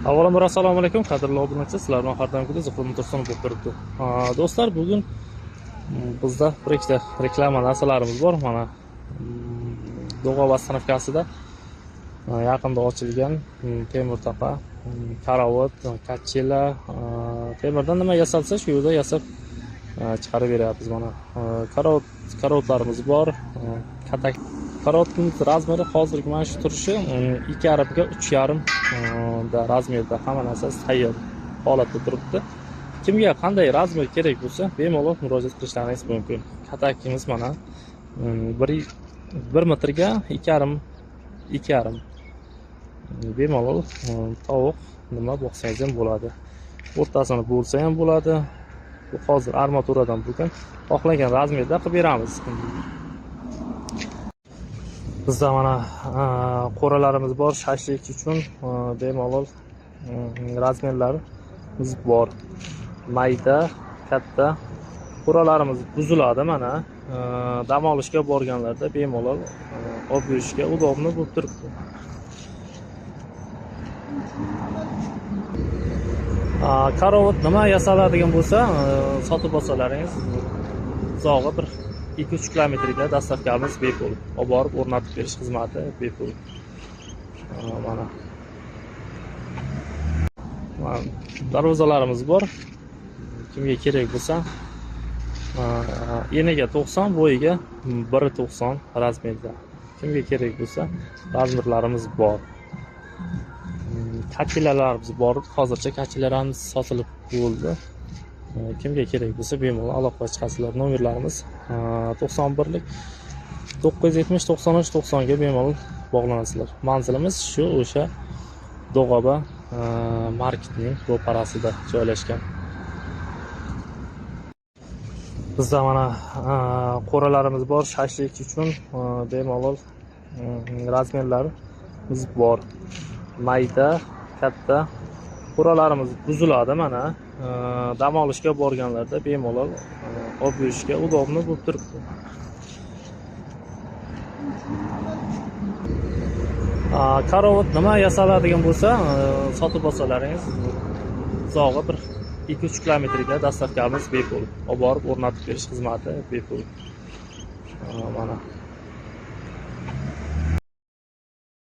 Avvalambor assalomu alaykum qadrli obunachilar, sizlarni har doimgidek Zuhur Motorson bo'lib turibdi. Do'stlar, bugun bizda bir ikkita reklama narsalarimiz bor. Mana Do'g'ova stanovkasida yaqinda ochilgan Temurtaqa karavot, kachela, temirdan nima yasalsa shu yerda yasab chiqarib beryapmiz. Mana karavotlarimiz bor. Katak karavotning razmeri hozirgi mana shu turishi 2,5 ga 3,5 da razmerda hamma narsa tayyor holatda turibdi. Kimga qanday razmer kerak bo'lsa, bemalol murojaat qilishlaringiz mumkin. Katakimiz mana 1 metrga 2,5 bemalol tovuq nima boqsangiz ham bo'ladi. O'rtasini bo'lsa ham bo'ladi. Bu hozir armaturadan bo'lgan xohlagan razmerda qilib beramiz. Bizda mana qo'ralarimiz bor, shashlik uchun bemalol razmerlarimiz bor. Mayda, katta qo'ralarimiz buziladi mana. Dam olishga borganlarda bemalol olib yurishga udobni bo'lib turibdi. Karavot nima yasaladigan bo'lsa, sotib olsalaringiz uzog'i bir 2-3 kilometrga dastavkamiz bepul. Olib borib o'rnatib berish xizmati bepul. Mana darvozalarimiz bor. Kimga kerak bo'lsa, eniga 90, bo'yiga 1.90 razmerda. Kimga kerak bo'lsa, razmerlarimiz bor. Kachilalarimiz bor. Hozircha kachilalarimiz sotilib bo'ldi. Kimga kerak bo'lsa bemalol aloqaga chiqasizlar. Nomerlarimiz 91lik 970 93 90 ga bemalol bog'lanasizlar. Manzilimiz shu o'sha Do'g'ova marketning ro'parasida joylashgan. Bizda mana qo'ralarimiz bor, shashlik uchun bemalol razmerlarimiz bor. Mayda, katta qo'ralarimiz buziladi mana. Dam olishga borganlarda bemalol olib yurishga udobni bo'lib turibdi. Karavot nima yasaladigan bo'lsa, sotib olsalaringiz uzog'i bir 2-3 kilometrga dastavkamiz bepul. Olib borib o'rnatib berish xizmati bepul. Mana